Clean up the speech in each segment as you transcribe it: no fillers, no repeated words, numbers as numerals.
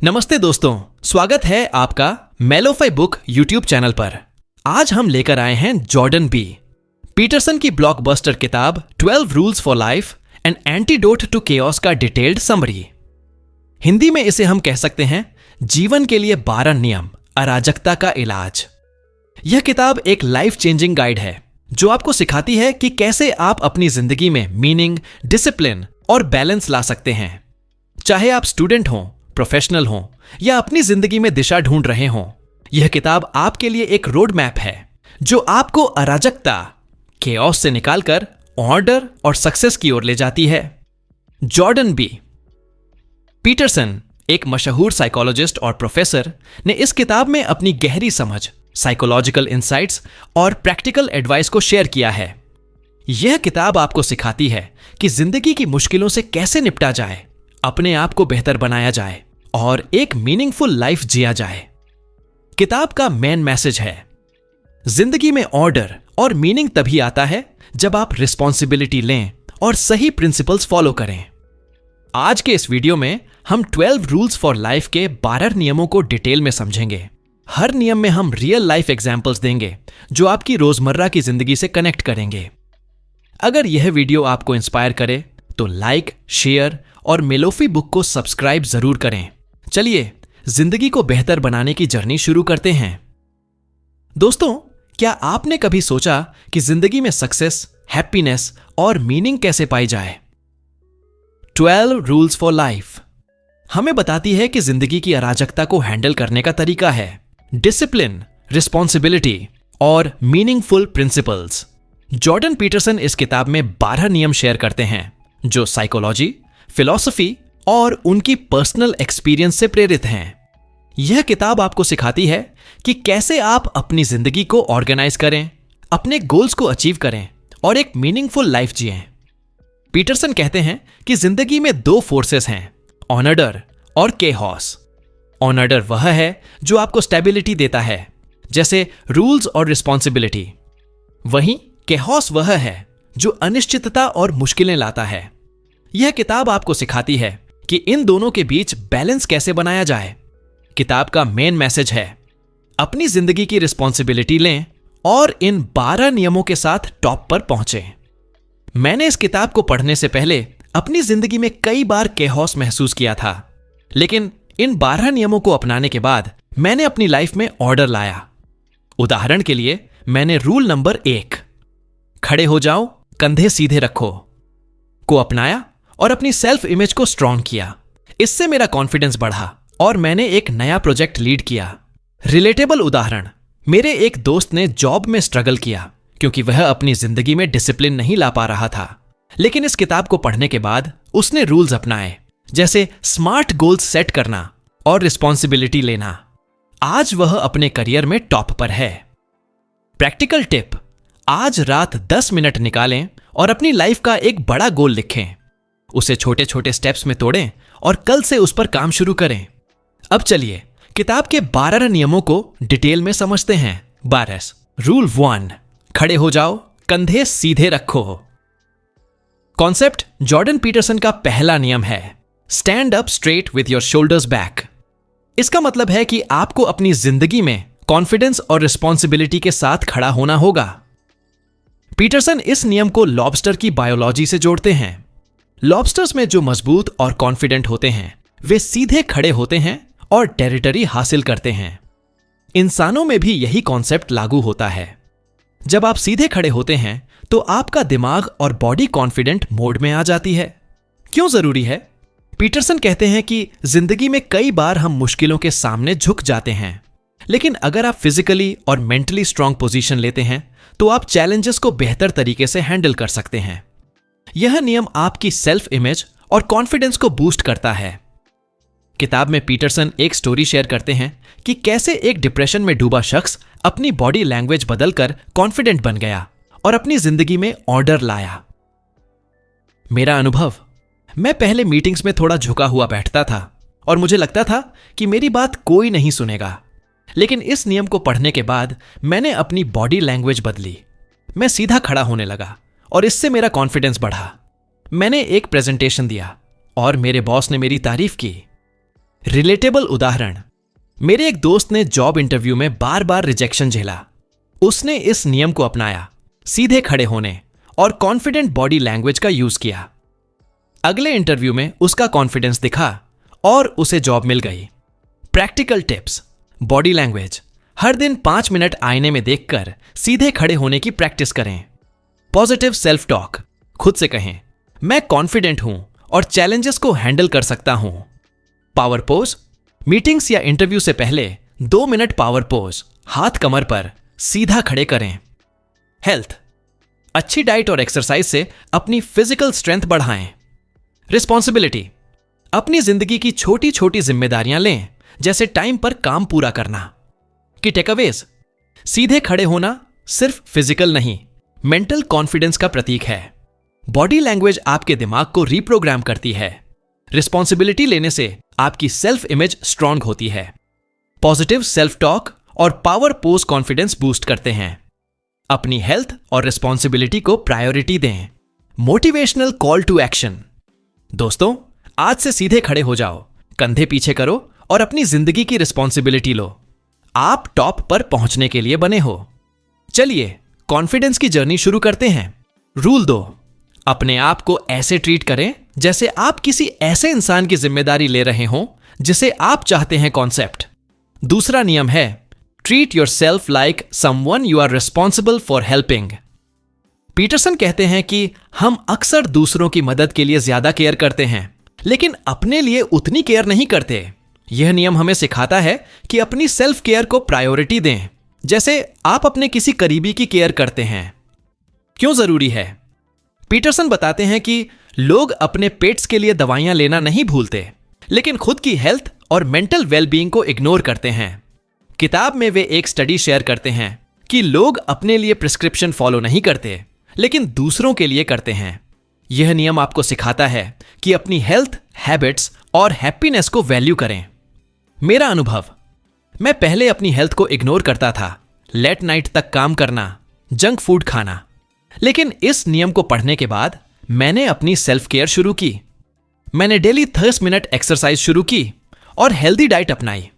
नमस्ते दोस्तों, स्वागत है आपका मेलोफाई बुक यूट्यूब चैनल पर। आज हम लेकर आए हैं जॉर्डन बी पीटरसन की ब्लॉकबस्टर किताब 12 rules for life and antidote to chaos का डिटेल्ड समरी। हिंदी में इसे हम कह सकते हैं जीवन के लिए 12 नियम, अराजकता का इलाज। यह किताब एक लाइफ चेंजिंग गाइड है जो आपको सिखाती है कि कैसे आप अपनी जिंदगी में मीनिंग, डिसिप्लिन और बैलेंस ला सकते हैं। चाहे आप स्टूडेंट हों, प्रोफेशनल हों या अपनी जिंदगी में दिशा ढूंढ रहे हों, यह किताब आपके लिए एक रोड मैप है जो आपको अराजकता, केओस से निकालकर ऑर्डर और सक्सेस की ओर ले जाती है। जॉर्डन बी पीटरसन, एक मशहूर साइकोलॉजिस्ट और प्रोफेसर, ने इस किताब में अपनी गहरी समझ, साइकोलॉजिकल इंसाइट्स और प्रैक्टिकल एडवाइस को शेयर किया है। यह किताब आपको सिखाती है कि जिंदगी की मुश्किलों से कैसे निपटा जाए, अपने आप को बेहतर बनाया जाए और एक मीनिंगफुल लाइफ जिया जाए। किताब का मेन मैसेज है, जिंदगी में ऑर्डर और मीनिंग तभी आता है जब आप रिस्पॉन्सिबिलिटी लें और सही प्रिंसिपल्स फॉलो करें। आज के इस वीडियो में हम 12 रूल्स फॉर लाइफ के 12 नियमों को डिटेल में समझेंगे। हर नियम में हम रियल लाइफ एग्जाम्पल्स देंगे जो आपकी रोजमर्रा की जिंदगी से कनेक्ट करेंगे। अगर यह वीडियो आपको इंस्पायर करे तो लाइक, शेयर और मेलोफी बुक को सब्सक्राइब जरूर करें। चलिए जिंदगी को बेहतर बनाने की जर्नी शुरू करते हैं। दोस्तों, क्या आपने कभी सोचा कि जिंदगी में सक्सेस, हैप्पीनेस और मीनिंग कैसे पाई जाए? 12 रूल्स फॉर लाइफ हमें बताती है कि जिंदगी की अराजकता को हैंडल करने का तरीका है डिसिप्लिन, रिस्पॉन्सिबिलिटी और मीनिंगफुल प्रिंसिपल्स। जॉर्डन पीटरसन इस किताब में 12 नियम शेयर करते हैं जो साइकोलॉजी, फिलॉसफी और उनकी पर्सनल एक्सपीरियंस से प्रेरित हैं। यह किताब आपको सिखाती है कि कैसे आप अपनी जिंदगी को ऑर्गेनाइज करें, अपने गोल्स को अचीव करें और एक मीनिंगफुल लाइफ जिएं। पीटरसन कहते हैं कि जिंदगी में 2 फोर्सेस हैं, ऑर्डर और केओस। ऑर्डर वह है जो आपको स्टेबिलिटी देता है, जैसे रूल्स और रिस्पॉन्सिबिलिटी। वहीं केओस वह है जो अनिश्चितता और मुश्किलें लाता है। यह किताब आपको सिखाती है कि इन दोनों के बीच बैलेंस कैसे बनाया जाए। किताब का मेन मैसेज है, अपनी जिंदगी की रिस्पॉन्सिबिलिटी लें और इन 12 नियमों के साथ टॉप पर पहुंचें। मैंने इस किताब को पढ़ने से पहले अपनी जिंदगी में कई बार केओस महसूस किया था, लेकिन इन 12 नियमों को अपनाने के बाद मैंने अपनी लाइफ में ऑर्डर लाया। उदाहरण के लिए, मैंने रूल नंबर 1, खड़े हो जाओ, कंधे सीधे रखो, को अपनाया और अपनी सेल्फ इमेज को स्ट्रॉन्ग किया। इससे मेरा कॉन्फिडेंस बढ़ा और मैंने एक नया प्रोजेक्ट लीड किया। रिलेटेबल उदाहरण, मेरे एक दोस्त ने जॉब में स्ट्रगल किया क्योंकि वह अपनी जिंदगी में डिसिप्लिन नहीं ला पा रहा था, लेकिन इस किताब को पढ़ने के बाद उसने रूल्स अपनाए, जैसे स्मार्ट गोल्स सेट करना और रिस्पॉन्सिबिलिटी लेना। आज वह अपने करियर में टॉप पर है। प्रैक्टिकल टिप, आज रात 10 मिनट निकालें और अपनी लाइफ का एक बड़ा गोल लिखें, उसे छोटे छोटे स्टेप्स में तोड़ें और कल से उस पर काम शुरू करें। अब चलिए किताब के 12 नियमों को डिटेल में समझते हैं। 12 रूल 1, खड़े हो जाओ, कंधे सीधे रखो। कॉन्सेप्ट जॉर्डन पीटरसन का पहला नियम है, stand up straight with your shoulders back. इसका मतलब है कि आपको अपनी जिंदगी में कॉन्फिडेंस और रिस्पॉन्सिबिलिटी के साथ खड़ा होना होगा। पीटरसन इस नियम को लॉबस्टर की बायोलॉजी से जोड़ते हैं। लॉबस्टर्स में जो मजबूत और कॉन्फिडेंट होते हैं वे सीधे खड़े होते हैं और टेरिटरी हासिल करते हैं। इंसानों में भी यही कॉन्सेप्ट लागू होता है। जब आप सीधे खड़े होते हैं तो आपका दिमाग और बॉडी कॉन्फिडेंट मोड में आ जाती है। क्यों जरूरी है? पीटरसन कहते हैं कि जिंदगी में कई बार हम मुश्किलों के सामने झुक जाते हैं, लेकिन अगर आप फिजिकली और मेंटली स्ट्रांग पोजीशन लेते हैं तो आप चैलेंजेस को बेहतर तरीके से हैंडल कर सकते हैं। यह नियम आपकी सेल्फ इमेज और कॉन्फिडेंस को बूस्ट करता है। किताब में पीटरसन एक स्टोरी शेयर करते हैं कि कैसे एक डिप्रेशन में डूबा शख्स अपनी बॉडी लैंग्वेज बदलकर कॉन्फिडेंट बन गया और अपनी जिंदगी में ऑर्डर लाया। मेरा अनुभव, मैं पहले मीटिंग्स में थोड़ा झुका हुआ बैठता था और मुझे लगता था कि मेरी बात कोई नहीं सुनेगा, लेकिन इस नियम को पढ़ने के बाद मैंने अपनी बॉडी लैंग्वेज बदली। मैं सीधा खड़ा होने लगा और इससे मेरा कॉन्फिडेंस बढ़ा। मैंने एक प्रेजेंटेशन दिया और मेरे बॉस ने मेरी तारीफ की। रिलेटेबल उदाहरण, मेरे एक दोस्त ने जॉब इंटरव्यू में बार बार रिजेक्शन झेला। उसने इस नियम को अपनाया, सीधे खड़े होने और कॉन्फिडेंट बॉडी लैंग्वेज का यूज किया। अगले इंटरव्यू में उसका कॉन्फिडेंस दिखा और उसे जॉब मिल गई। प्रैक्टिकल टिप्स, बॉडी लैंग्वेज, हर दिन 5 मिनट आईने में देखकर सीधे खड़े होने की प्रैक्टिस करें। पॉजिटिव सेल्फ टॉक, खुद से कहें, मैं कॉन्फिडेंट हूं और चैलेंजेस को हैंडल कर सकता हूं। पावर पोज, मीटिंग्स या इंटरव्यू से पहले 2 मिनट पावर पोज, हाथ कमर पर सीधा खड़े करें। हेल्थ, अच्छी डाइट और एक्सरसाइज से अपनी फिजिकल स्ट्रेंथ बढ़ाएं। रिस्पॉन्सिबिलिटी, अपनी जिंदगी की छोटी छोटी जिम्मेदारियां लें, जैसे टाइम पर काम पूरा करना। की टेकअवेज, सीधे खड़े होना सिर्फ फिजिकल नहीं, मेंटल कॉन्फिडेंस का प्रतीक है। बॉडी लैंग्वेज आपके दिमाग को रीप्रोग्राम करती है। रिस्पॉन्सिबिलिटी लेने से आपकी सेल्फ इमेज स्ट्रांग होती है। पॉजिटिव सेल्फ टॉक और पावर पोज कॉन्फिडेंस बूस्ट करते हैं। अपनी हेल्थ और रिस्पॉन्सिबिलिटी को प्रायोरिटी दें। मोटिवेशनल कॉल टू एक्शन, दोस्तों आज से सीधे खड़े हो जाओ, कंधे पीछे करो और अपनी जिंदगी की रिस्पॉन्सिबिलिटी लो। आप टॉप पर पहुंचने के लिए बने हो। चलिए कॉन्फिडेंस की जर्नी शुरू करते हैं। रूल 2, अपने आप को ऐसे ट्रीट करें जैसे आप किसी ऐसे इंसान की जिम्मेदारी ले रहे हों जिसे आप चाहते हैं। कॉन्सेप्ट। दूसरा नियम है, treat yourself like someone you are responsible for helping. Peterson कहते हैं कि हम अक्सर दूसरों की मदद के लिए ज्यादा केयर करते हैं, लेकिन अपने लिए उतनी केयर नहीं करते। यह नियम हमें सिखाता है कि अपनी सेल्फ केयर को प्रायोरिटी दें, जैसे आप अपने किसी करीबी की केयर करते हैं। क्यों जरूरी है? पीटरसन बताते हैं कि लोग अपने पेट्स के लिए दवाइयां लेना नहीं भूलते, लेकिन खुद की हेल्थ और मेंटल वेलबीइंग को इग्नोर करते हैं। किताब में वे एक स्टडी शेयर करते हैं कि लोग अपने लिए प्रिस्क्रिप्शन फॉलो नहीं करते, लेकिन दूसरों के लिए करते हैं। यह नियम आपको सिखाता है कि अपनी हेल्थ, हैबिट्स और हैप्पीनेस को वैल्यू करें। मेरा अनुभव, मैं पहले अपनी हेल्थ को इग्नोर करता था, लेट नाइट तक काम करना, जंक फूड खाना। लेकिन इस नियम को पढ़ने के बाद मैंने अपनी सेल्फ केयर शुरू की। मैंने डेली 30 मिनट एक्सरसाइज शुरू की और हेल्दी डाइट अपनाई।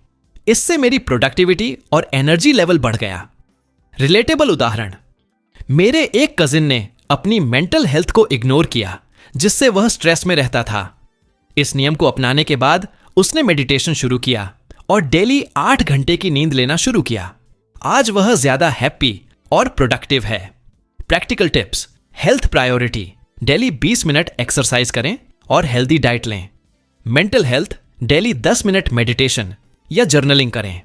इससे मेरी प्रोडक्टिविटी और एनर्जी लेवल बढ़ गया। रिलेटेबल उदाहरण, मेरे एक कजिन ने अपनी मेंटल हेल्थ को इग्नोर किया, जिससे वह स्ट्रेस में रहता था। इस नियम को अपनाने के बाद उसने मेडिटेशन शुरू किया और डेली 8 घंटे की नींद लेना शुरू किया। आज वह ज्यादा हैप्पी और प्रोडक्टिव है। Practical tips, health priority, daily 20 minute exercise करें और हेल्दी डाइट लें। Mental health, daily 10 minute meditation या जर्नलिंग करें।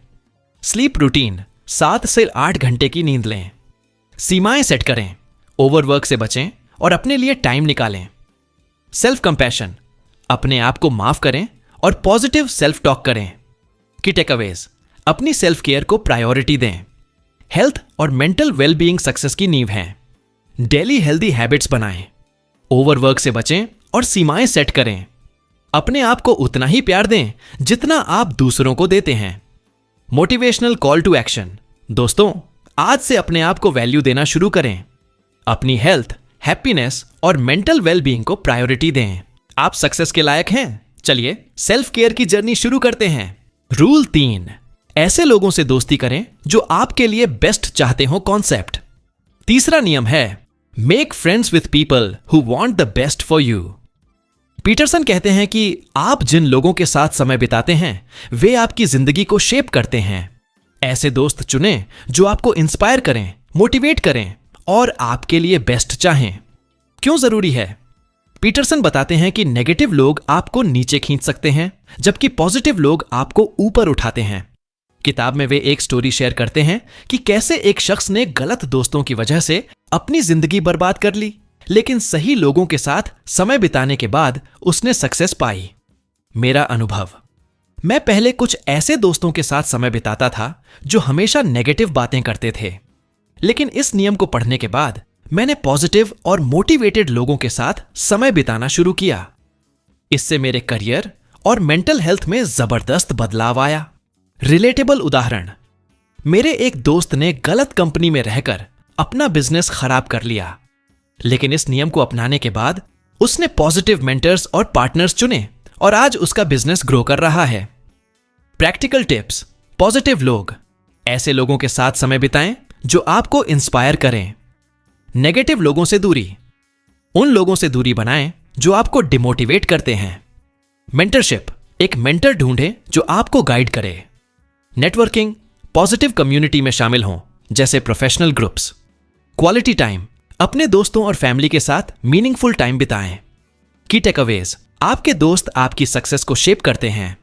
स्लीप रूटीन, 7 से 8 घंटे की नींद लें। सीमाएं सेट करें, ओवरवर्क से बचें और अपने लिए टाइम निकालें। सेल्फ कंपैशन, अपने आप को माफ करें और पॉजिटिव सेल्फ टॉक करें। की टेकअवेज, अपनी सेल्फ केयर को प्रायोरिटी दें। हेल्थ और मेंटल वेलबीइंग सक्सेस की नींव हैं। डेली हेल्दी हैबिट्स बनाएं, ओवरवर्क से बचें और सीमाएं सेट करें। अपने आप को उतना ही प्यार दें जितना आप दूसरों को देते हैं। मोटिवेशनल कॉल टू एक्शन, दोस्तों आज से अपने आप को वैल्यू देना शुरू करें। अपनी हेल्थ, हैप्पीनेस और मेंटल वेलबीइंग को प्रायोरिटी दें। आप सक्सेस के लायक हैं। चलिए सेल्फ केयर की जर्नी शुरू करते हैं। रूल 3, ऐसे लोगों से दोस्ती करें जो आपके लिए बेस्ट चाहते हो। कॉन्सेप्ट। तीसरा नियम है, make friends with people who want the best for you. Peterson कहते हैं कि आप जिन लोगों के साथ समय बिताते हैं वे आपकी जिंदगी को शेप करते हैं। ऐसे दोस्त चुनें जो आपको इंस्पायर करें, मोटिवेट करें और आपके लिए बेस्ट चाहें। क्यों जरूरी है? पीटरसन बताते हैं कि नेगेटिव लोग आपको नीचे खींच सकते हैं, जबकि पॉजिटिव लोग आपको ऊपर उठाते हैं। किताब में वे एक स्टोरी शेयर करते हैं कि कैसे एक शख्स ने गलत दोस्तों की वजह से अपनी जिंदगी बर्बाद कर ली, लेकिन सही लोगों के साथ समय बिताने के बाद उसने सक्सेस पाई। मेरा अनुभव, मैं पहले कुछ ऐसे दोस्तों के साथ समय बिताता था जो हमेशा नेगेटिव बातें करते थे, लेकिन इस नियम को पढ़ने के बाद मैंने पॉजिटिव और मोटिवेटेड लोगों के साथ समय बिताना शुरू किया। इससे मेरे करियर और मेंटल हेल्थ में जबरदस्त बदलाव आया। रिलेटेबल उदाहरण, मेरे एक दोस्त ने गलत कंपनी में रहकर अपना बिजनेस खराब कर लिया, लेकिन इस नियम को अपनाने के बाद उसने पॉजिटिव मेंटर्स और पार्टनर्स चुने और आज उसका बिजनेस ग्रो कर रहा है। Practical tips. पॉजिटिव लोग, ऐसे लोगों के साथ समय बिताएं जो आपको इंस्पायर करें। नेगेटिव लोगों से दूरी, उन लोगों से दूरी बनाएं जो आपको डिमोटिवेट करते हैं। मेंटरशिप, एक मेंटर ढूंढें जो आपको गाइड करे। नेटवर्किंग, पॉजिटिव कम्युनिटी में शामिल हों जैसे प्रोफेशनल ग्रुप्स। क्वालिटी टाइम, अपने दोस्तों और फैमिली के साथ मीनिंगफुल टाइम बिताएं। की टेकअवेज, आपके दोस्त आपकी सक्सेस को शेप करते हैं।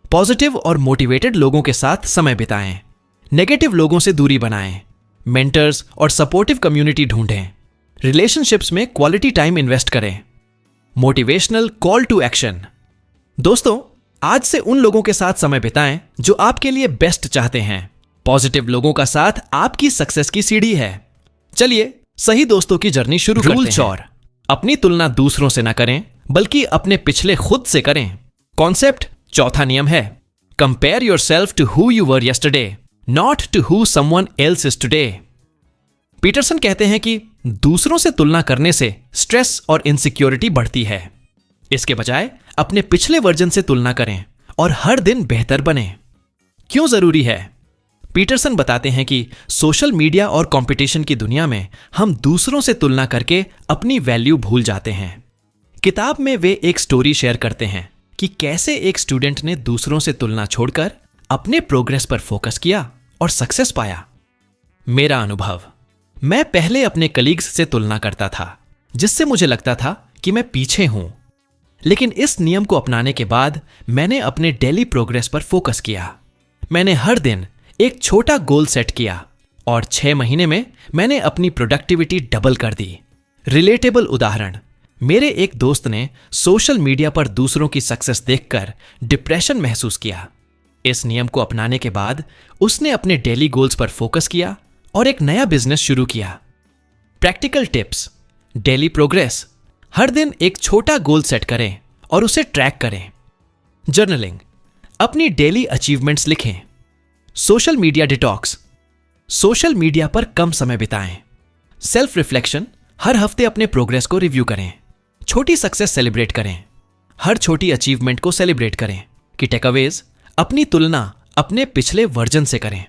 पॉजिटिव और मोटिवेटेड लोगों के साथ समय बिताएं। नेगेटिव लोगों से दूरी बनाएं। मेंटर्स और सपोर्टिव कम्युनिटी ढूंढें। रिलेशनशिप्स में क्वालिटी टाइम इन्वेस्ट करें। मोटिवेशनल कॉल टू एक्शन, दोस्तों आज से उन लोगों के साथ समय बिताएं जो आपके लिए बेस्ट चाहते हैं। पॉजिटिव लोगों का साथ आपकी सक्सेस की सीढ़ी है। चलिए सही दोस्तों की जर्नी शुरू करते हैं। रूल 4, अपनी तुलना दूसरों से ना करें बल्कि अपने पिछले खुद से करें। कॉन्सेप्ट, चौथा नियम है, compare yourself to who you were yesterday, not to who someone else is today. Peterson कहते हैं कि दूसरों से तुलना करने से स्ट्रेस और इनसिक्योरिटी बढ़ती है। इसके बजाय अपने पिछले वर्जन से तुलना करें और हर दिन बेहतर बने। क्यों जरूरी है? पीटरसन बताते हैं कि सोशल मीडिया और कंपटीशन की दुनिया में हम दूसरों से तुलना करके अपनी वैल्यू भूल जाते हैं। किताब में वे एक स्टोरी शेयर करते हैं कि कैसे एक स्टूडेंट ने दूसरों से तुलना छोड़कर अपने प्रोग्रेस पर फोकस किया और सक्सेस पाया। मेरा अनुभव, मैं पहले अपने कलीग्स से तुलना करता था जिससे मुझे लगता था कि मैं पीछे हूं, लेकिन इस नियम को अपनाने के बाद मैंने अपने डेली प्रोग्रेस पर फोकस किया। मैंने हर दिन एक छोटा गोल सेट किया और 6 महीने में मैंने अपनी प्रोडक्टिविटी डबल कर दी। रिलेटेबल उदाहरण, मेरे एक दोस्त ने सोशल मीडिया पर दूसरों की सक्सेस देखकर डिप्रेशन महसूस किया। इस नियम को अपनाने के बाद उसने अपने डेली गोल्स पर फोकस किया और एक नया बिजनेस शुरू किया। प्रैक्टिकल टिप्स, डेली प्रोग्रेस, हर दिन एक छोटा गोल सेट करें और उसे ट्रैक करें। जर्नलिंग, अपनी डेली अचीवमेंट्स लिखें। Social media detox, social media पर कम समय बिताएं। सेल्फ रिफ्लेक्शन, हर हफ्ते अपने प्रोग्रेस को रिव्यू करें। छोटी सक्सेस सेलिब्रेट करें, हर छोटी अचीवमेंट को सेलिब्रेट करें। की टेकअवेज, अपनी तुलना अपने पिछले वर्जन से करें।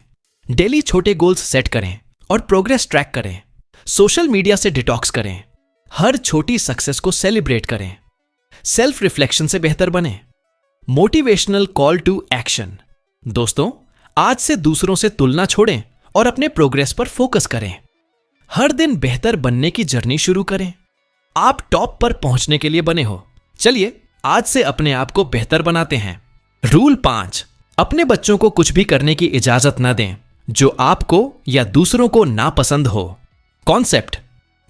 डेली छोटे गोल्स सेट करें और प्रोग्रेस ट्रैक करें। सोशल मीडिया से डिटॉक्स करें, हर छोटी सक्सेस को सेलिब्रेट करें। सेल्फ रिफ्लेक्शन से बेहतर बने। मोटिवेशनल कॉल टू एक्शन, दोस्तों आज से दूसरों से तुलना छोड़ें और अपने प्रोग्रेस पर फोकस करें। हर दिन बेहतर बनने की जर्नी शुरू करें। आप टॉप पर पहुंचने के लिए बने हो, चलिए आज से अपने आप को बेहतर बनाते हैं। रूल 5, अपने बच्चों को कुछ भी करने की इजाजत न दें जो आपको या दूसरों को नापसंद हो। कॉन्सेप्ट,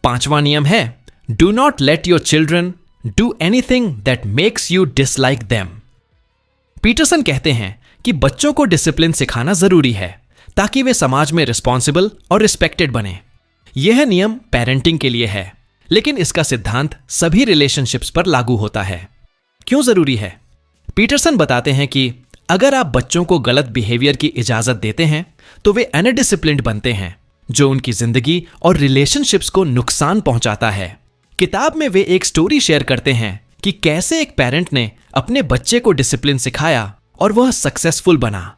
5वां नियम है, do not let your children do anything that makes you dislike them. Peterson कहते हैं कि बच्चों को डिसिप्लिन सिखाना जरूरी है ताकि वे समाज में रिस्पॉन्सिबल और रिस्पेक्टेड बने। यह नियम पेरेंटिंग के लिए है, लेकिन इसका सिद्धांत सभी रिलेशनशिप्स पर लागू होता है। क्यों जरूरी है? पीटरसन बताते हैं कि अगर आप बच्चों को गलत बिहेवियर की इजाजत देते हैं तो वे अनडिसिप्लिन्ड बनते हैं, जो उनकी जिंदगी और रिलेशनशिप्स को नुकसान पहुंचाता है। किताब में वे एक स्टोरी शेयर करते हैं कि कैसे एक पेरेंट ने अपने बच्चे को डिसिप्लिन सिखाया और वह सक्सेसफुल बना।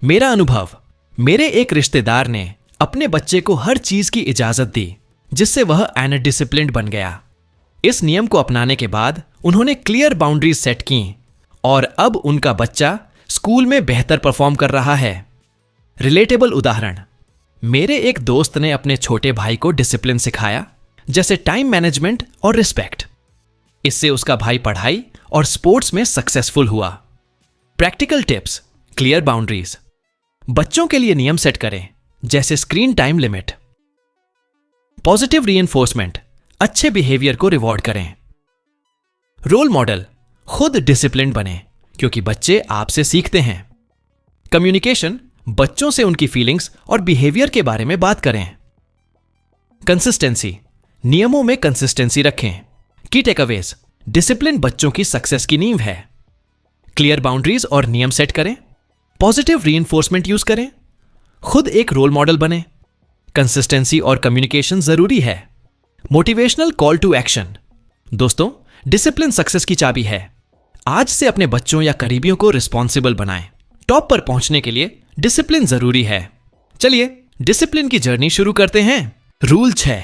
मेरा अनुभव, मेरे एक रिश्तेदार ने अपने बच्चे को हर चीज की इजाजत दी जिससे वह अनडिसिप्लिन्ड बन गया। इस नियम को अपनाने के बाद उन्होंने क्लियर बाउंड्रीज सेट की और अब उनका बच्चा स्कूल में बेहतर परफॉर्म कर रहा है। रिलेटेबल उदाहरण, मेरे एक दोस्त ने अपने छोटे भाई को डिसिप्लिन सिखाया, जैसे टाइम मैनेजमेंट और रिस्पेक्ट। इससे उसका भाई पढ़ाई और स्पोर्ट्स में सक्सेसफुल हुआ। प्रैक्टिकल टिप्स, क्लियर बाउंड्रीज, बच्चों के लिए नियम सेट करें जैसे screen time limit. Positive reinforcement, अच्छे बिहेवियर को रिवॉर्ड करें। रोल मॉडल, खुद डिसिप्लिन बने क्योंकि बच्चे आपसे सीखते हैं। कम्युनिकेशन, बच्चों से उनकी फीलिंग्स और बिहेवियर के बारे में बात करें। कंसिस्टेंसी, नियमों में कंसिस्टेंसी रखें। की टेकअवेज, डिसिप्लिन बच्चों की सक्सेस की नींव है। क्लियर बाउंड्रीज और नियम सेट करें। पॉजिटिव रीइंफोर्समेंट यूज करें। खुद एक रोल मॉडल बने। कंसिस्टेंसी और कम्युनिकेशन जरूरी है। मोटिवेशनल कॉल टू एक्शन, दोस्तों डिसिप्लिन सक्सेस की चाबी है। आज से अपने बच्चों या करीबियों को रिस्पॉन्सिबल बनाएं, टॉप पर पहुंचने के लिए डिसिप्लिन जरूरी है। चलिए डिसिप्लिन की जर्नी शुरू करते हैं। रूल 6,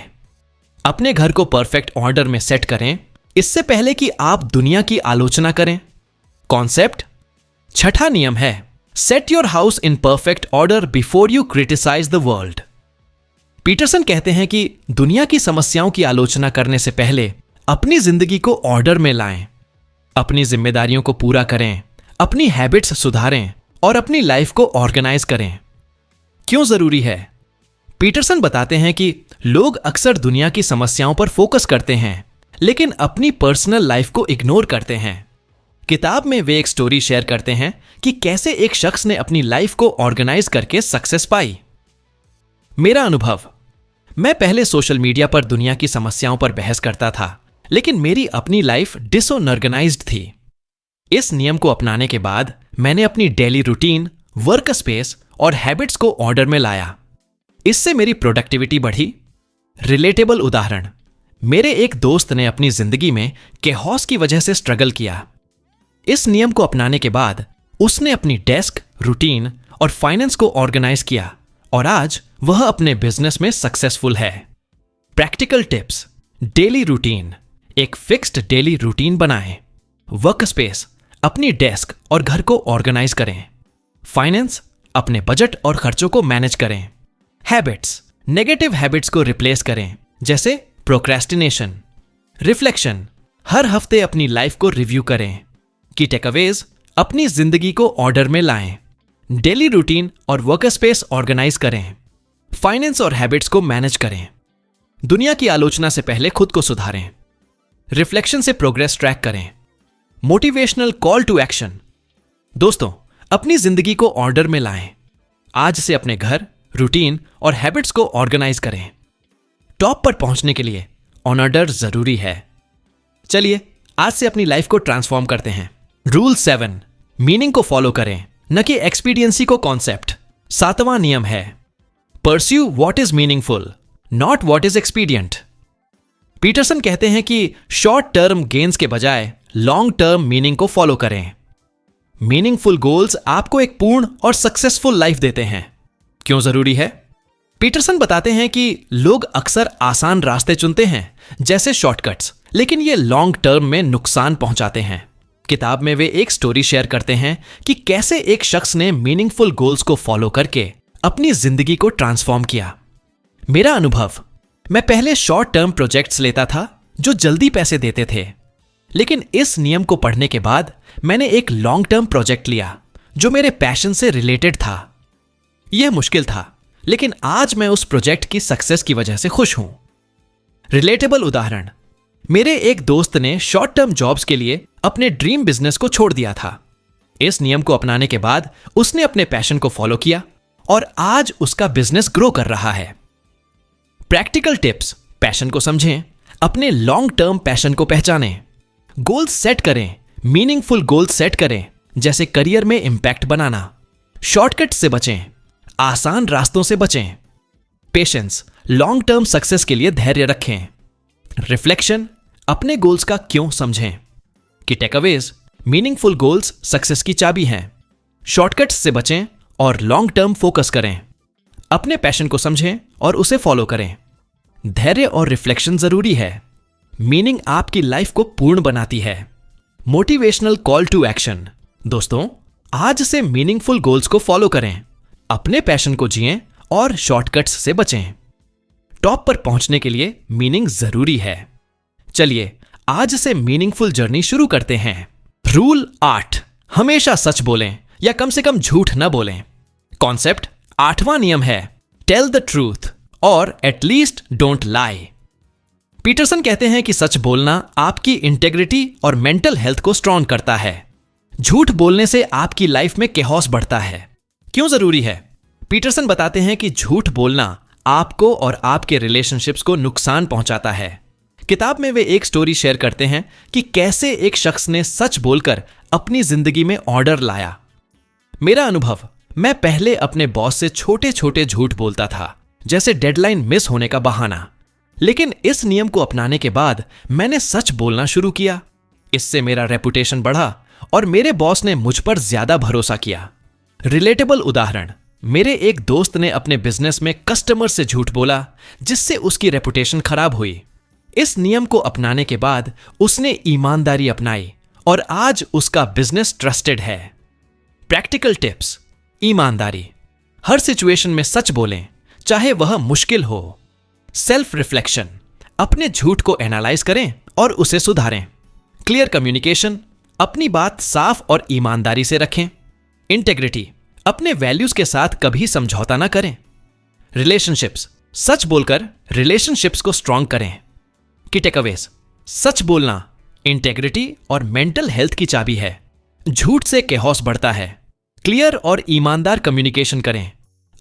अपने घर को परफेक्ट ऑर्डर में सेट करें इससे पहले कि आप दुनिया की आलोचना करें। कॉन्सेप्ट, छठा नियम है set your house in perfect order before you criticise the world. Peterson कहते हैं कि दुनिया की समस्याओं की आलोचना करने से पहले अपनी जिंदगी को ऑर्डर में लाएं, अपनी जिम्मेदारियों को पूरा करें, अपनी हैबिट्स सुधारें और अपनी लाइफ को ऑर्गेनाइज करें। क्यों जरूरी है? पीटरसन बताते हैं कि लोग अक्सर दुनिया की समस्याओं पर फोकस करते हैं लेकिन अपनी पर्सनल लाइफ को इग्नोर करते हैं। किताब में वे एक स्टोरी शेयर करते हैं कि कैसे एक शख्स ने अपनी लाइफ को ऑर्गेनाइज करके सक्सेस पाई। मेरा अनुभव, मैं पहले सोशल मीडिया पर दुनिया की समस्याओं पर बहस करता था लेकिन मेरी अपनी लाइफ डिसऑर्गेनाइज्ड थी। इस नियम को अपनाने के बाद मैंने अपनी डेली रूटीन, वर्क स्पेस और हैबिट्स को ऑर्डर में लाया। इससे मेरी प्रोडक्टिविटी बढ़ी। रिलेटेबल उदाहरण, मेरे एक दोस्त ने अपनी जिंदगी में केहॉस की वजह से स्ट्रगल किया। इस नियम को अपनाने के बाद उसने अपनी डेस्क, रूटीन और फाइनेंस को ऑर्गेनाइज किया और आज वह अपने बिजनेस में सक्सेसफुल है। प्रैक्टिकल टिप्स, डेली रूटीन, एक फिक्स्ड डेली रूटीन बनाएं। वर्क स्पेस, अपनी डेस्क और घर को ऑर्गेनाइज करें। फाइनेंस, अपने बजट और खर्चों को मैनेज करें। हैबिट्स, नेगेटिव हैबिट्स को रिप्लेस करें जैसे प्रोक्रेस्टिनेशन। रिफ्लेक्शन, हर हफ्ते अपनी लाइफ को रिव्यू करें। की टेकअवेज, अपनी जिंदगी को ऑर्डर में लाएं। डेली रूटीन और वर्क स्पेस ऑर्गेनाइज करें। फाइनेंस और हैबिट्स को मैनेज करें। दुनिया की आलोचना से पहले खुद को सुधारें। रिफ्लेक्शन से प्रोग्रेस ट्रैक करें। मोटिवेशनल कॉल टू एक्शन, दोस्तों अपनी जिंदगी को ऑर्डर में लाएं। आज से अपने घर, रूटीन और हैबिट्स को ऑर्गेनाइज करें। टॉप पर पहुंचने के लिए ऑन ऑर्डर जरूरी है। चलिए आज से अपनी लाइफ को ट्रांसफॉर्म करते हैं। रूल 7, मीनिंग को फॉलो करें न कि एक्सपीडियंसी को कॉन्सेप्ट। 7वां नियम है pursue what is meaningful, not what is expedient. Peterson कहते हैं कि शॉर्ट टर्म गेन्स के बजाय लॉन्ग टर्म मीनिंग को फॉलो करें। मीनिंगफुल गोल्स आपको एक पूर्ण और सक्सेसफुल लाइफ देते हैं। क्यों जरूरी है? पीटरसन बताते हैं कि लोग अक्सर आसान रास्ते चुनते हैं जैसे शॉर्टकट्स, लेकिन ये लॉन्ग टर्म में नुकसान पहुंचाते हैं। किताब में वे एक स्टोरी शेयर करते हैं कि कैसे एक शख्स ने मीनिंगफुल गोल्स को फॉलो करके अपनी जिंदगी को ट्रांसफॉर्म किया। मेरा अनुभव, मैं पहले शॉर्ट टर्म प्रोजेक्ट्स लेता था जो जल्दी पैसे देते थे, लेकिन इस नियम को पढ़ने के बाद मैंने एक लॉन्ग टर्म प्रोजेक्ट लिया जो मेरे पैशन से रिलेटेड था। यह मुश्किल था, लेकिन आज मैं उस प्रोजेक्ट की सक्सेस की वजह से खुश हूं। रिलेटेबल उदाहरण, मेरे एक दोस्त ने शॉर्ट टर्म जॉब्स के लिए अपने ड्रीम बिजनेस को छोड़ दिया था। इस नियम को अपनाने के बाद उसने अपने पैशन को फॉलो किया और आज उसका बिजनेस ग्रो कर रहा है। प्रैक्टिकल टिप्स, पैशन को समझें, अपने लॉन्ग टर्म पैशन को पहचानें, गोल्स सेट करें, मीनिंगफुल गोल्स सेट करें जैसे करियर में इंपैक्ट बनाना। शॉर्टकट से बचें, आसान रास्तों से बचें। पेशेंस, लॉन्ग टर्म सक्सेस के लिए धैर्य रखें। रिफ्लेक्शन, अपने गोल्स का क्यों समझें। कि टेकअवेज, मीनिंगफुल गोल्स सक्सेस की चाबी हैं। शॉर्टकट्स से बचें और लॉन्ग टर्म फोकस करें। अपने पैशन को समझें और उसे फॉलो करें। धैर्य और रिफ्लेक्शन जरूरी है। मीनिंग आपकी लाइफ को पूर्ण बनाती है। मोटिवेशनल कॉल टू एक्शन, दोस्तों आज से मीनिंगफुल गोल्स को फॉलो करें, अपने पैशन को जिएं और शॉर्टकट्स से बचें। टॉप पर पहुंचने के लिए मीनिंग जरूरी है। चलिए आज से मीनिंगफुल जर्नी शुरू करते हैं। रूल 8, हमेशा सच बोलें या कम से कम झूठ न बोलें। कॉन्सेप्ट, 8वां नियम है टेल द ट्रूथ और एटलीस्ट डोंट लाई। पीटरसन कहते हैं कि सच बोलना आपकी इंटेग्रिटी और मेंटल हेल्थ को स्ट्रॉन्ग करता है। झूठ बोलने से आपकी लाइफ में केहॉस बढ़ता है। क्यों जरूरी है? पीटरसन बताते हैं कि झूठ बोलना आपको और आपके रिलेशनशिप्स को नुकसान पहुंचाता है। किताब में वे एक स्टोरी शेयर करते हैं कि कैसे एक शख्स ने सच बोलकर अपनी जिंदगी में ऑर्डर लाया। मेरा अनुभव, मैं पहले अपने बॉस से छोटे छोटे झूठ बोलता था जैसे डेडलाइन मिस होने का बहाना, लेकिन इस नियम को अपनाने के बाद मैंने सच बोलना शुरू किया। इससे मेरा रेपुटेशन बढ़ा और मेरे बॉस ने मुझ पर ज्यादा भरोसा किया। रिलेटेबल उदाहरण, मेरे एक दोस्त ने अपने बिजनेस में कस्टमर से झूठ बोला जिससे उसकी रेपुटेशन खराब हुई। इस नियम को अपनाने के बाद उसने ईमानदारी अपनाई और आज उसका बिजनेस ट्रस्टेड है। प्रैक्टिकल टिप्स, ईमानदारी, हर सिचुएशन में सच बोलें चाहे वह मुश्किल हो। सेल्फ रिफ्लेक्शन, अपने झूठ को एनालाइज करें और उसे सुधारें। क्लियर कम्युनिकेशन, अपनी बात साफ और ईमानदारी से रखें। इंटेग्रिटी, अपने वैल्यूज के साथ कभी समझौता ना करें। रिलेशनशिप्स, सच बोलकर रिलेशनशिप्स को स्ट्रांग करें। की टेकअवेज, सच बोलना इंटेग्रिटी और मेंटल हेल्थ की चाबी है। झूठ से केहॉस बढ़ता है। क्लियर और ईमानदार कम्युनिकेशन करें।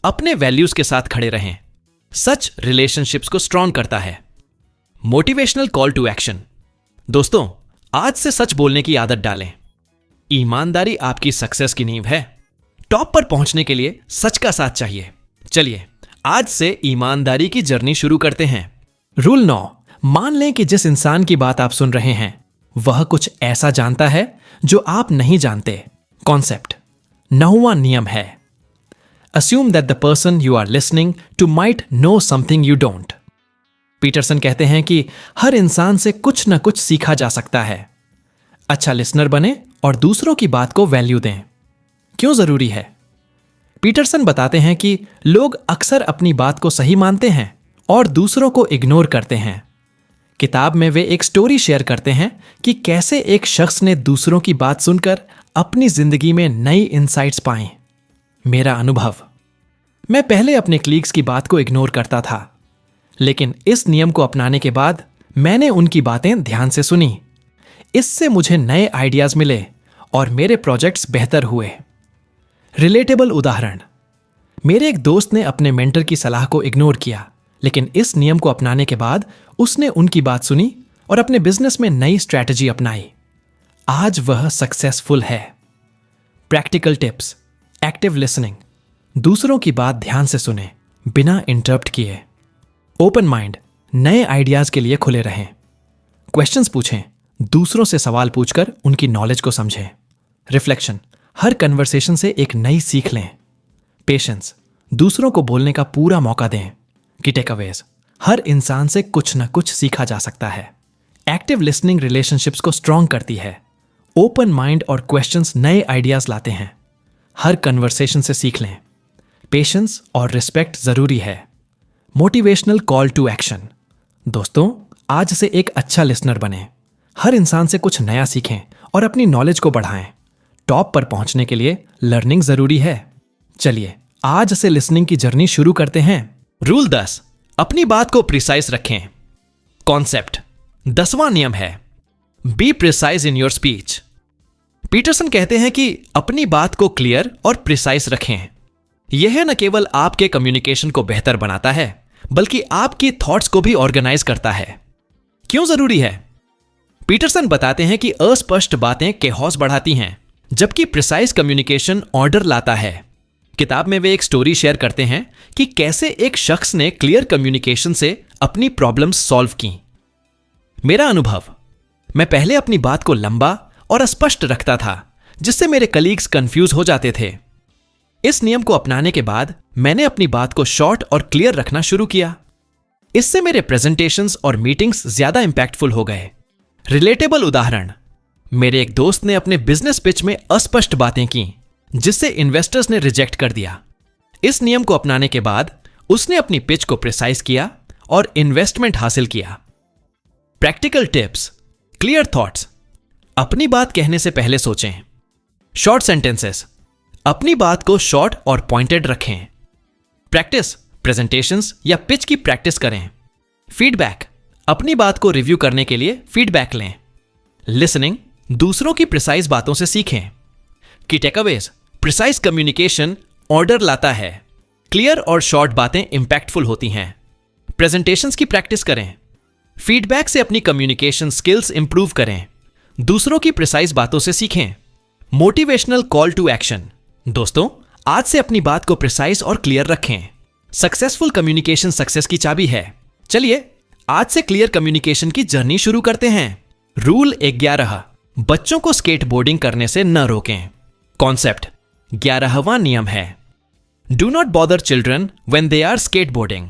अपने वैल्यूज के साथ खड़े रहें। सच रिलेशनशिप्स को स्ट्रांग करता है। मोटिवेशनल कॉल टू एक्शन, दोस्तों आज से सच बोलने की आदत डालें। ईमानदारी आपकी सक्सेस की नींव है। टॉप पर पहुंचने के लिए सच का साथ चाहिए। चलिए आज से ईमानदारी की जर्नी शुरू करते हैं। रूल 9, मान लें कि जिस इंसान की बात आप सुन रहे हैं वह कुछ ऐसा जानता है जो आप नहीं जानते। कॉन्सेप्ट, 9वां नियम है, assume that the person you are listening to might know something you don't। Peterson कहते हैं कि हर इंसान से कुछ ना कुछ सीखा जा सकता है। अच्छा लिसनर बने और दूसरों की बात को वैल्यू दें। क्यों जरूरी है? पीटरसन बताते हैं कि लोग अक्सर अपनी बात को सही मानते हैं और दूसरों को इग्नोर करते हैं। किताब में वे एक स्टोरी शेयर करते हैं कि कैसे एक शख्स ने दूसरों की बात सुनकर अपनी जिंदगी में नई इंसाइट्स पाई। मेरा अनुभव, मैं पहले अपने कलीग्स की बात को इग्नोर करता था, लेकिन इस नियम को अपनाने के बाद मैंने उनकी बातें ध्यान से सुनी। इससे मुझे नए आइडियाज मिले और मेरे प्रोजेक्ट्स बेहतर हुए। रिलेटेबल उदाहरण, मेरे एक दोस्त ने अपने मेंटर की सलाह को इग्नोर किया, लेकिन इस नियम को अपनाने के बाद उसने उनकी बात सुनी और अपने बिजनेस में नई स्ट्रैटेजी अपनाई। आज वह सक्सेसफुल है। प्रैक्टिकल टिप्स, एक्टिव लिसनिंग, दूसरों की बात ध्यान से सुने बिना इंटरप्ट किए। ओपन माइंड, नए आइडियाज के लिए खुले रहें। क्वेश्चंस पूछें, दूसरों से सवाल पूछकर उनकी नॉलेज को समझें। रिफ्लेक्शन, हर कन्वर्सेशन से एक नई सीख लें। पेशेंस, दूसरों को बोलने का पूरा मौका दें। की टेकअवेज, हर इंसान से कुछ ना कुछ सीखा जा सकता है। एक्टिव लिसनिंग रिलेशनशिप्स को स्ट्रांग करती है। ओपन माइंड और क्वेश्चंस नए आइडियाज लाते हैं। हर कन्वर्सेशन से सीख लें। पेशेंस और रिस्पेक्ट जरूरी है। मोटिवेशनल कॉल टू एक्शन, दोस्तों आज से एक अच्छा लिसनर बने। हर इंसान से कुछ नया सीखें और अपनी नॉलेज को बढ़ाएं। टॉप पर पहुंचने के लिए लर्निंग जरूरी है। चलिए आज से लिसनिंग की जर्नी शुरू करते हैं। रूल 10, अपनी बात को प्रिसाइज रखें। कॉन्सेप्ट, 10वां नियम है, be precise in your speech. Peterson कहते हैं कि अपनी बात को क्लियर और प्रिसाइज रखें। यह न केवल आपके कम्युनिकेशन को बेहतर बनाता है बल्कि आपकी थॉट्स को भी ऑर्गेनाइज करता है। क्यों जरूरी है? पीटरसन बताते हैं कि अस्पष्ट बातें केहॉस बढ़ाती हैं जबकि प्रिसाइज कम्युनिकेशन ऑर्डर लाता है। किताब में वे एक स्टोरी शेयर करते हैं कि कैसे एक शख्स ने क्लियर कम्युनिकेशन से अपनी प्रॉब्लम्स सॉल्व की। मेरा अनुभव, मैं पहले अपनी बात को लंबा और अस्पष्ट रखता था जिससे मेरे कलीग्स कंफ्यूज हो जाते थे। इस नियम को अपनाने के बाद मैंने अपनी बात को शॉर्ट और क्लियर रखना शुरू किया। इससे मेरे प्रेजेंटेशंस और मीटिंग्स ज्यादा इंपैक्टफुल हो गए। रिलेटेबल उदाहरण, मेरे एक दोस्त ने अपने बिजनेस पिच में अस्पष्ट बातें की जिससे इन्वेस्टर्स ने रिजेक्ट कर दिया। इस नियम को अपनाने के बाद उसने अपनी पिच को प्रिसाइज किया और इन्वेस्टमेंट हासिल किया। प्रैक्टिकल टिप्स, क्लियर थॉट्स, अपनी बात कहने से पहले सोचें। शॉर्ट सेंटेंसेस, अपनी बात को शॉर्ट और पॉइंटेड रखें। प्रैक्टिस, प्रेजेंटेशंस या पिच की प्रैक्टिस करें। फीडबैक, अपनी बात को रिव्यू करने के लिए फीडबैक लें। लिसनिंग, दूसरों की प्रिसाइज बातों से सीखें। की टेकअवेज, प्रिसाइज कम्युनिकेशन ऑर्डर लाता है। क्लियर और शॉर्ट बातें इंपैक्टफुल होती हैं। प्रेजेंटेशंस की प्रैक्टिस करें। फीडबैक से अपनी कम्युनिकेशन स्किल्स इंप्रूव करें। दूसरों की प्रिसाइज बातों से सीखें। मोटिवेशनल कॉल टू एक्शन, दोस्तों आज से अपनी बात को प्रिसाइज और क्लियर रखें। सक्सेसफुल कम्युनिकेशन सक्सेस की चाबी है। चलिए आज से क्लियर कम्युनिकेशन की जर्नी शुरू करते हैं। रूल 11, बच्चों को स्केटबोर्डिंग करने से न रोकें। कॉन्सेप्ट, 11वां नियम है do not bother children when they are skateboarding.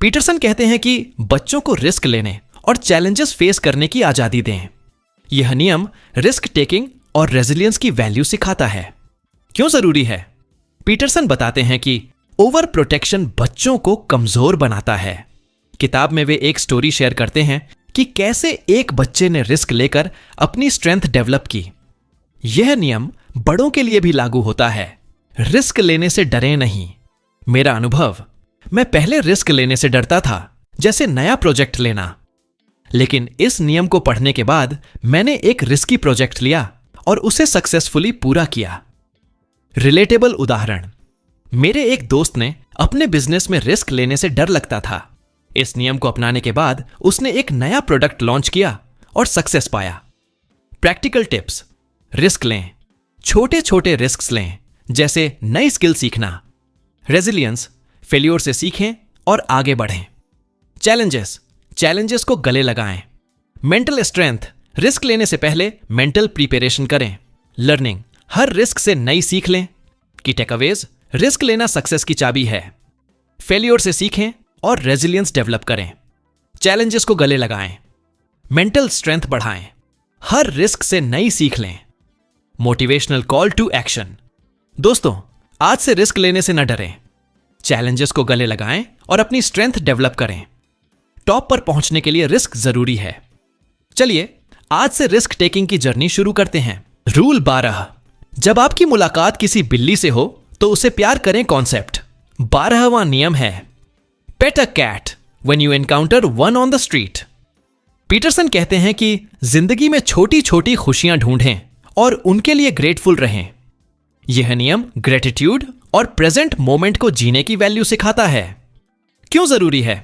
Peterson कहते हैं कि बच्चों को रिस्क लेने और चैलेंजेस फेस करने की आजादी दें। यह नियम रिस्क टेकिंग और रेजिलियंस की वैल्यू सिखाता है। क्यों जरूरी है? पीटरसन बताते हैं कि ओवर प्रोटेक्शन बच्चों को कमजोर बनाता है। किताब में वे एक स्टोरी शेयर करते हैं कि कैसे एक बच्चे ने रिस्क लेकर अपनी स्ट्रेंथ डेवलप की। यह नियम बड़ों के लिए भी लागू होता है। रिस्क लेने से डरें नहीं। मेरा अनुभव, मैं पहले रिस्क लेने से डरता था, जैसे नया प्रोजेक्ट लेना। लेकिन इस नियम को पढ़ने के बाद मैंने एक रिस्की प्रोजेक्ट लिया और उसे सक्सेसफुली पूरा किया। रिलेटेबल उदाहरण, मेरे एक दोस्त ने अपने बिजनेस में रिस्क लेने से डर लगता था। इस नियम को अपनाने के बाद उसने एक नया प्रोडक्ट लॉन्च किया और सक्सेस पाया। प्रैक्टिकल टिप्स, रिस्क लें, छोटे छोटे रिस्क लें, जैसे नई स्किल सीखना। रेजिलियंस, फेल्योर से सीखें और आगे बढ़ें। चैलेंजेस को गले लगाएं। मेंटल स्ट्रेंथ, रिस्क लेने से पहले मेंटल प्रिपरेशन करें। लर्निंग, हर रिस्क से नई सीख लें। की टेकअवेज, रिस्क लेना सक्सेस की चाबी है। फेल्योर से सीखें और रेजिलियंस डेवलप करें। चैलेंजेस को गले लगाएं। मेंटल स्ट्रेंथ बढ़ाएं। हर रिस्क से नई सीख लें। मोटिवेशनल कॉल टू एक्शन, दोस्तों आज से रिस्क लेने से न डरें। चैलेंजेस को गले लगाएं और अपनी स्ट्रेंथ डेवलप करें। टॉप पर पहुंचने के लिए रिस्क जरूरी है। चलिए आज से रिस्क टेकिंग की जर्नी शुरू करते हैं। रूल 12, जब आपकी मुलाकात किसी बिल्ली से हो तो उसे प्यार करें कॉन्सेप्ट। 12वां नियम है pet a cat when you encounter one on the street. Peterson कहते हैं कि जिंदगी में छोटी छोटी खुशियां ढूंढें और उनके लिए ग्रेटफुल रहें। यह नियम ग्रेटिट्यूड और प्रेजेंट मोमेंट को जीने की वैल्यू सिखाता है। क्यों जरूरी है?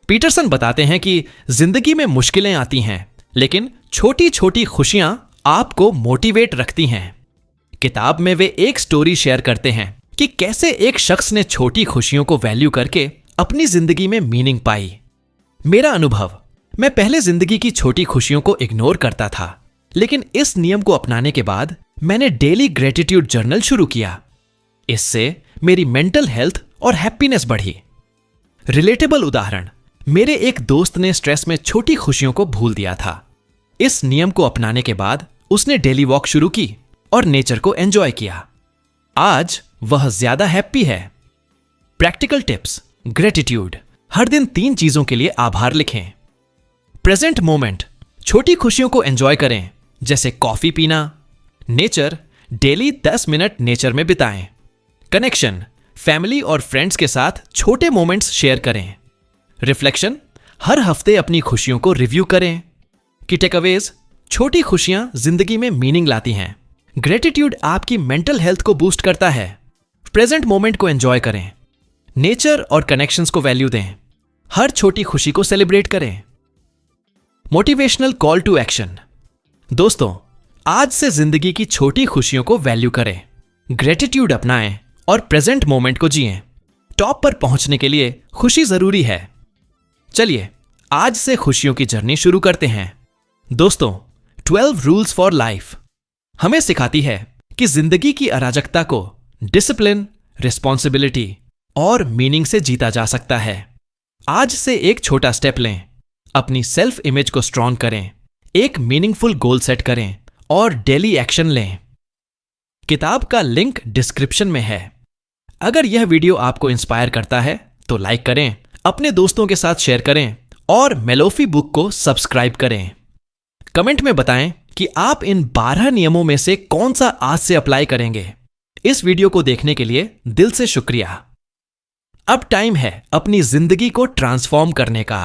पीटरसन बताते हैं कि जिंदगी में मुश्किलें आती हैं, लेकिन छोटी छोटी खुशियां आपको मोटिवेट रखती हैं। किताब में वे एक स्टोरी शेयर करते हैं कि कैसे एक शख्स ने छोटी खुशियों को वैल्यू करके अपनी जिंदगी में मीनिंग पाई। मेरा अनुभव, मैं पहले जिंदगी की छोटी खुशियों को इग्नोर करता था, लेकिन इस नियम को अपनाने के बाद मैंने डेली ग्रेटिट्यूड जर्नल शुरू किया। इससे मेरी मेंटल हेल्थ और हैप्पीनेस बढ़ी। रिलेटेबल उदाहरण, मेरे एक दोस्त ने स्ट्रेस में छोटी खुशियों को भूल दिया था। इस नियम को अपनाने के बाद उसने डेली वॉक शुरू की और नेचर को एंजॉय किया। आज वह ज्यादा हैप्पी है। प्रैक्टिकल टिप्स, ग्रेटिट्यूड, हर दिन 3 चीजों के लिए आभार लिखें। प्रेजेंट मोमेंट, छोटी खुशियों को एंजॉय करें, जैसे कॉफी पीना। नेचर, डेली 10 मिनट नेचर में बिताएं। कनेक्शन, फैमिली और फ्रेंड्स के साथ छोटे मोमेंट्स शेयर करें। रिफ्लेक्शन, हर हफ्ते अपनी खुशियों को रिव्यू करें। की टेकअवेज, छोटी खुशियां जिंदगी में मीनिंग लाती हैं। ग्रेटिट्यूड आपकी मेंटल हेल्थ को बूस्ट करता है। प्रेजेंट मोमेंट को एंजॉय करें। नेचर और कनेक्शंस को वैल्यू दें। हर छोटी खुशी को सेलिब्रेट करें। मोटिवेशनल कॉल टू एक्शन, दोस्तों आज से जिंदगी की छोटी खुशियों को वैल्यू करें, ग्रेटिट्यूड अपनाएं और प्रेजेंट मोमेंट को जिएं। टॉप पर पहुंचने के लिए खुशी जरूरी है। चलिए आज से खुशियों की जर्नी शुरू करते हैं। दोस्तों 12 रूल्स फॉर लाइफ हमें सिखाती है कि जिंदगी की अराजकता को डिसिप्लिन, रिस्पॉन्सिबिलिटी और मीनिंग से जीता जा सकता है। आज से एक छोटा स्टेप लें, अपनी सेल्फ इमेज को स्ट्रॉन्ग करें, एक मीनिंगफुल गोल सेट करें और डेली एक्शन लें। किताब का लिंक डिस्क्रिप्शन में है। अगर यह वीडियो आपको इंस्पायर करता है तो लाइक करें, अपने दोस्तों के साथ शेयर करें और मेलोफी बुक को सब्सक्राइब करें। कमेंट में बताएं कि आप इन 12 नियमों में से कौन सा आज से अप्लाई करेंगे। इस वीडियो को देखने के लिए दिल से शुक्रिया। अब टाइम है अपनी जिंदगी को ट्रांसफॉर्म करने का।